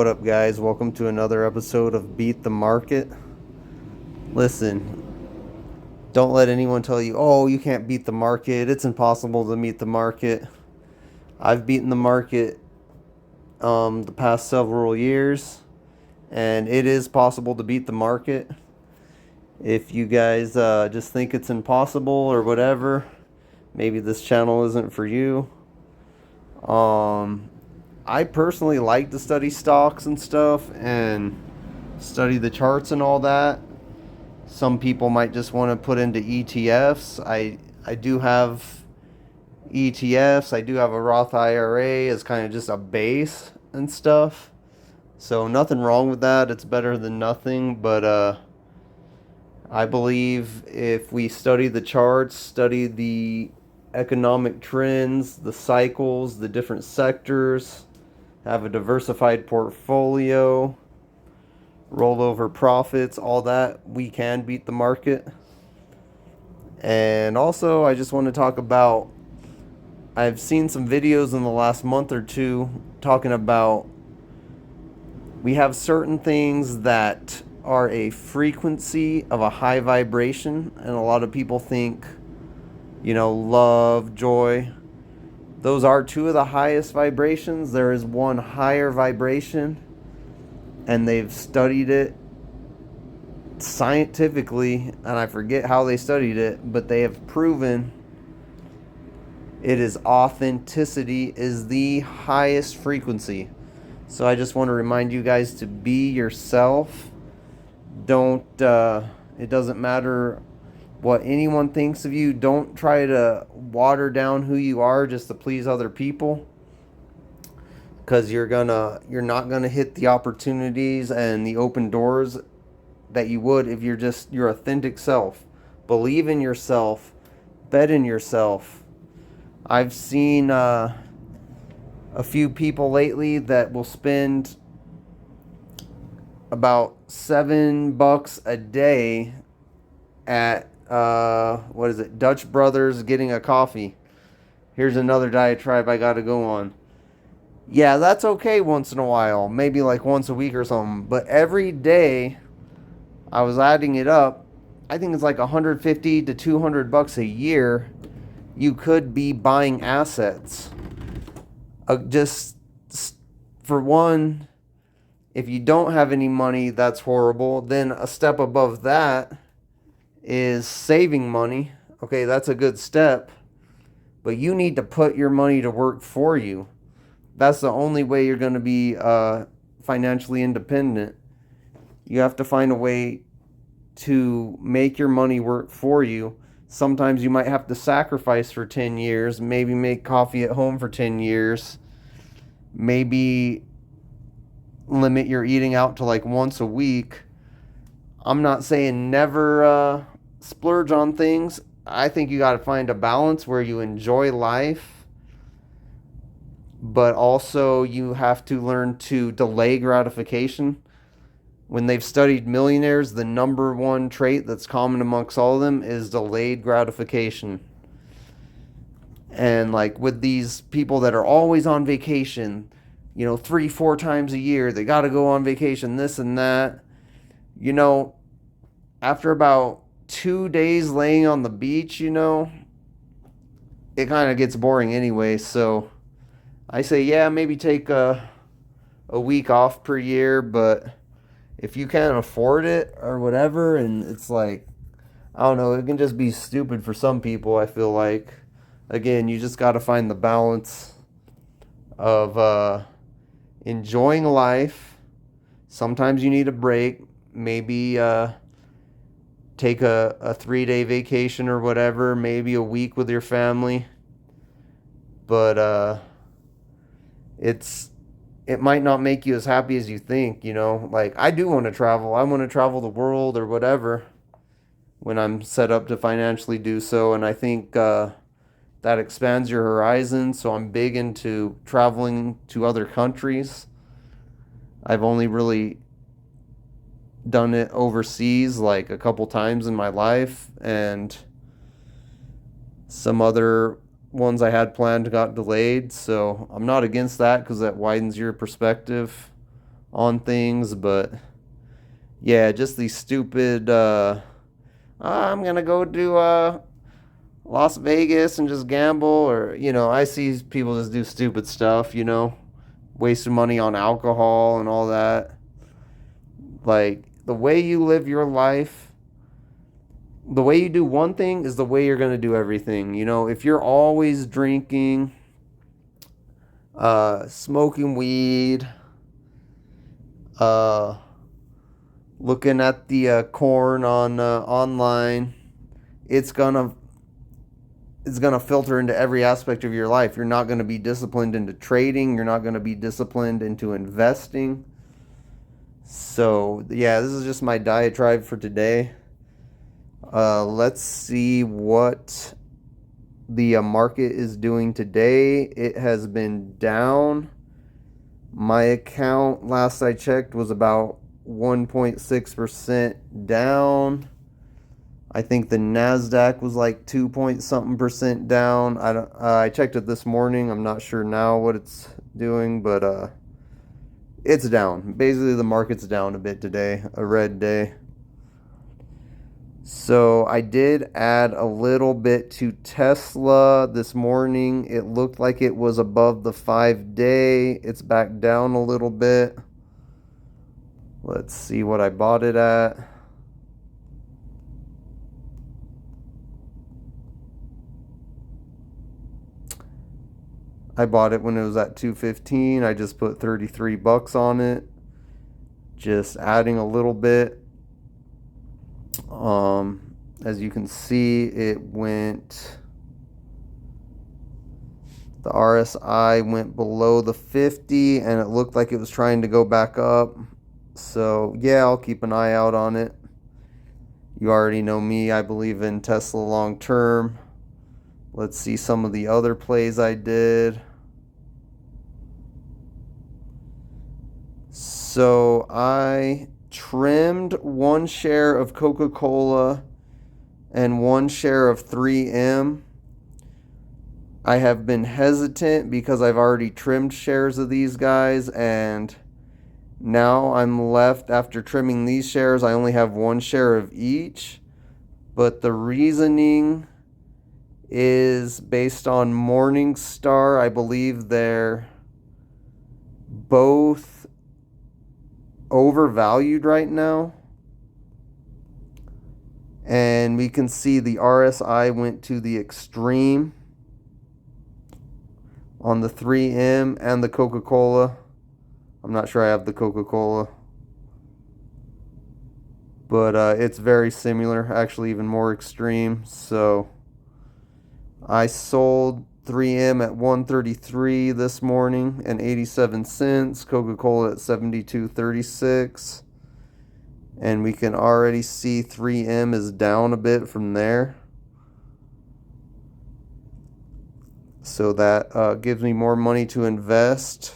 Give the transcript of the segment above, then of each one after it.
What up, guys? Welcome to another episode of Beat the Market. Listen, don't let anyone tell you, oh, you can't beat the market. It's impossible to beat the market. I've beaten the market the past several years, and it is possible to beat the market. If you guys just think it's impossible or whatever, maybe this channel isn't for you. I personally like to study stocks and stuff and study the charts and all that. Some people might just want to put into ETFs. I do have ETFs. I do have a Roth IRA as kind of just a base and stuff. So nothing wrong with that. It's better than nothing, but I believe if we study the charts, study the economic trends, the cycles, the different sectors, have a diversified portfolio, rollover profits, all that, we can beat the market. And also, I just want to talk about, I've seen some videos in the last month or two talking about we have certain things that are a frequency of a high vibration, and a lot of people think, love, joy. Those are two of the highest vibrations. There is one higher vibration, and they've studied it scientifically, and I forget how they studied it, but they have proven it is authenticity is the highest frequency. So I just want to remind you guys to be yourself. It doesn't matter what anyone thinks of you. Don't try to water down who you are just to please other people, because you're not gonna hit the opportunities and the open doors that you would if you're just your authentic self. Believe in yourself, bet in yourself. I've seen a few people lately that will spend about $7 a day at Dutch Brothers getting a coffee. Here's another diatribe I gotta go on. Yeah, that's okay once in a while, maybe like once a week or something, but every day, I was adding it up, I think it's like $150 to $200 a year you could be buying assets. Just for one, if you don't have any money, that's horrible. Then a step above that is saving money. Okay, that's a good step. But you need to put your money to work for you. That's the only way you're going to be financially independent. You have to find a way to make your money work for you. Sometimes you might have to sacrifice for 10 years, maybe make coffee at home for 10 years, maybe limit your eating out to like once a week. I'm not saying never splurge on things. I think you got to find a balance where you enjoy life, but also you have to learn to delay gratification. When they've studied millionaires, the number one trait that's common amongst all of them is delayed gratification. And like with these people that are always on vacation, 3-4 times a year, they got to go on vacation, this and that. After about 2 days laying on the beach, it kind of gets boring anyway. So I say, yeah, maybe take a week off per year, but if you can't afford it or whatever, and it's like, I don't know, it can just be stupid for some people, I feel like. Again, you just got to find the balance of enjoying life. Sometimes you need a break. Maybe take a 3-day vacation or whatever, maybe a week with your family. But it might not make you as happy as you think, Like, I do want to travel. I want to travel the world or whatever when I'm set up to financially do so. And I think that expands your horizon. So I'm big into traveling to other countries. I've only really done it overseas like a couple times in my life. And some other ones I had planned got delayed, so I'm not against that because that widens your perspective on things, but yeah, just these stupid I'm gonna go to Las Vegas and just gamble, or I see people just do stupid stuff, wasting money on alcohol and all that. Like, the way you live your life, the way you do one thing is the way you're gonna do everything. If you're always drinking, smoking weed, uh, looking at the corn on online, it's gonna filter into every aspect of your life. You're not gonna be disciplined into trading. You're not gonna be disciplined into investing. So yeah, this is just my diatribe for today. Let's see what the market is doing today. It has been down. My account, last I checked, was about 1.6% down. I think the Nasdaq was like 2 point something percent down. I checked it this morning. I'm not sure now what it's doing, but it's down. Basically, the market's down a bit today, a red day. So I did add a little bit to Tesla this morning. It looked like it was above the 5-day. It's back down a little bit. Let's see what I bought it at. I bought it when it was at 215. I just put 33 bucks on it. Just adding a little bit. As you can see, it went, the RSI went below the 50 and it looked like it was trying to go back up. So yeah, I'll keep an eye out on it. You already know me. I believe in Tesla long term. Let's see some of the other plays I did. So I trimmed 1 share of Coca-Cola and 1 share of 3M. I have been hesitant because I've already trimmed shares of these guys, and now I'm left, after trimming these shares, I only have 1 share of each. But the reasoning is based on Morningstar. I believe they're both overvalued right now. And we can see the RSI went to the extreme on the 3M and the Coca-Cola. I'm not sure I have the Coca-Cola, but it's very similar, actually even more extreme. So I sold 3M at 133 this morning and 87 cents, Coca-Cola at 72.36. And we can already see 3M is down a bit from there. So that gives me more money to invest.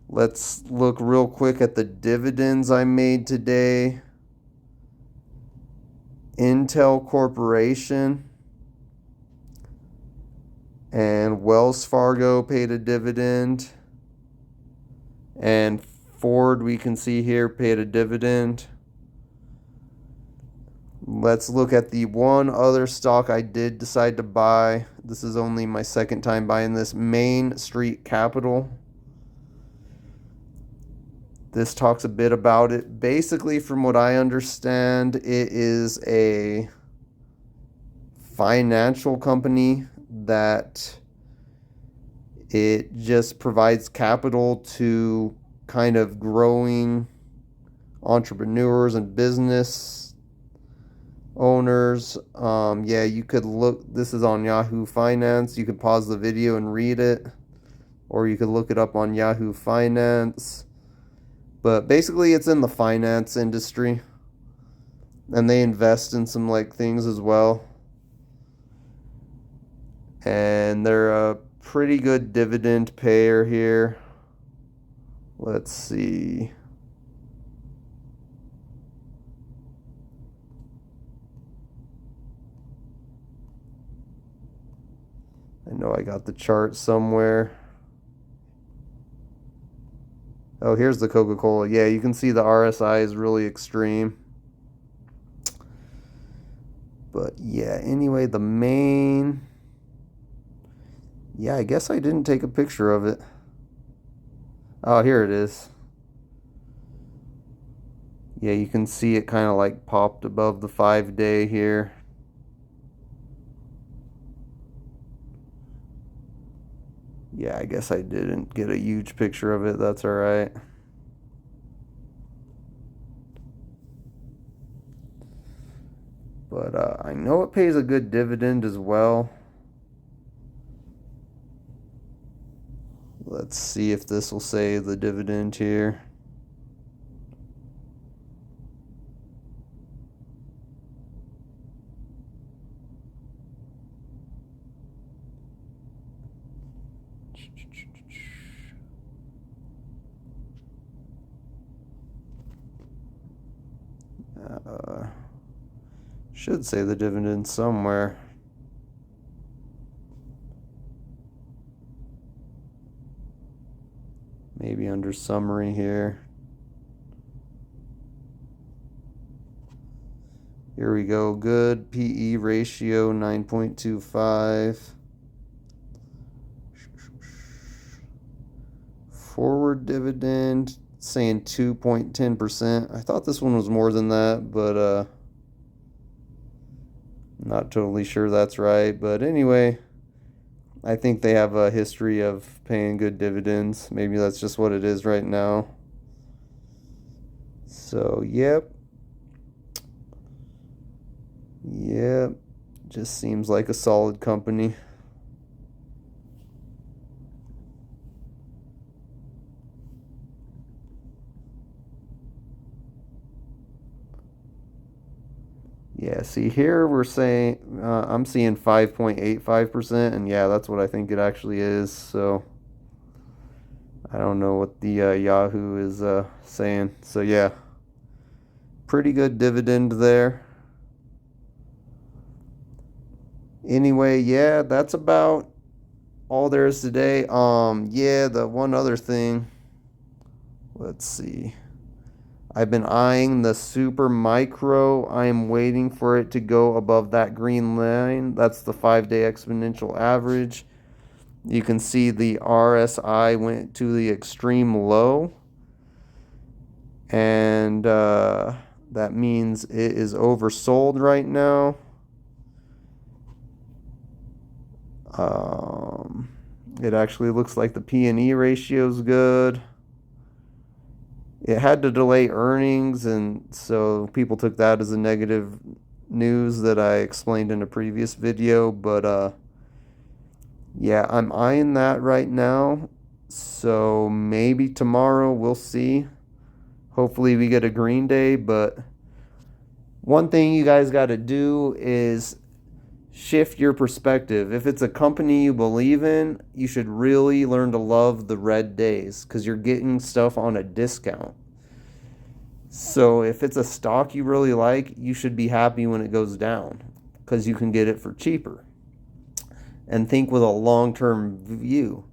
Let's look real quick at the dividends I made today. Intel Corporation and Wells Fargo paid a dividend. And Ford, we can see here, paid a dividend. Let's look at the one other stock I did decide to buy. This is only my second time buying this, Main Street Capital. This talks a bit about it. Basically, from what I understand, it is a financial company that it just provides capital to kind of growing entrepreneurs and business owners. Yeah, you could look, this is on Yahoo Finance. You could pause the video and read it, or you could look it up on Yahoo Finance. But basically, it's in the finance industry, and they invest in some things as well. And they're a pretty good dividend payer here. Let's see. I know I got the chart somewhere. Oh, here's the Coca-Cola. Yeah, you can see the RSI is really extreme. But yeah, anyway, the main... Yeah, I guess I didn't take a picture of it. Oh, here it is. Yeah, you can see it kind of like popped above the 5-day here. Yeah, I guess I didn't get a huge picture of it. That's all right. But I know it pays a good dividend as well. Let's see if this will say the dividend here. Should say the dividend somewhere. Maybe under summary here. Here we go. Good PE ratio 9.25. Forward dividend saying 2.10%. I thought this one was more than that, but not totally sure that's right. But anyway, I think they have a history of paying good dividends. Maybe that's just what it is right now. So, yep. Yep. Just seems like a solid company. Yeah, see here we're saying, I'm seeing 5.85%, and yeah, that's what I think it actually is. So I don't know what the Yahoo is saying. So yeah, pretty good dividend there. Anyway, yeah, that's about all there is today. Yeah, the one other thing, let's see. I've been eyeing the super micro. I am waiting for it to go above that green line. That's the 5-day exponential average. You can see the RSI went to the extreme low. And that means it is oversold right now. It actually looks like the P/E ratio is good. It had to delay earnings, and so people took that as a negative news that I explained in a previous video. But yeah, I'm eyeing that right now. So maybe tomorrow we'll see. Hopefully we get a green day. But one thing you guys got to do is shift your perspective. If it's a company you believe in, you should really learn to love the red days because you're getting stuff on a discount. So if it's a stock you really like, you should be happy when it goes down because you can get it for cheaper. And think with a long-term view.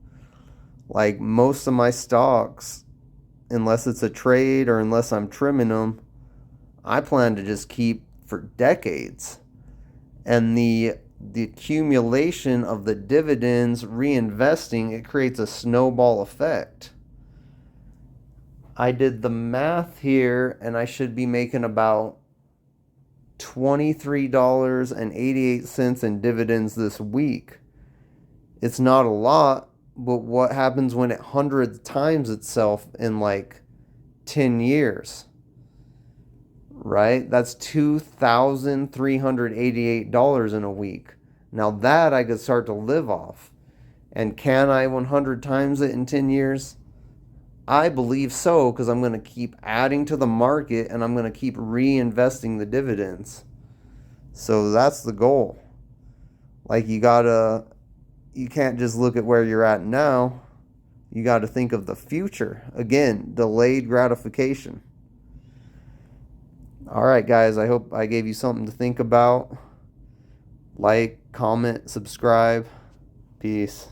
Like most of my stocks, unless it's a trade or unless I'm trimming them, I plan to just keep for decades. And the accumulation of the dividends reinvesting, it creates a snowball effect. I did the math here, and I should be making about $23.88 in dividends this week. It's not a lot, but what happens when it 100 times itself in like 10 years? Right? That's $2,388 in a week. Now that I could start to live off. And can I 100 times it in 10 years? I believe so, because I'm going to keep adding to the market and I'm going to keep reinvesting the dividends. So that's the goal. Like you can't just look at where you're at now. You got to think of the future. Again, delayed gratification. All right, guys, I hope I gave you something to think about. Like, comment, subscribe. Peace.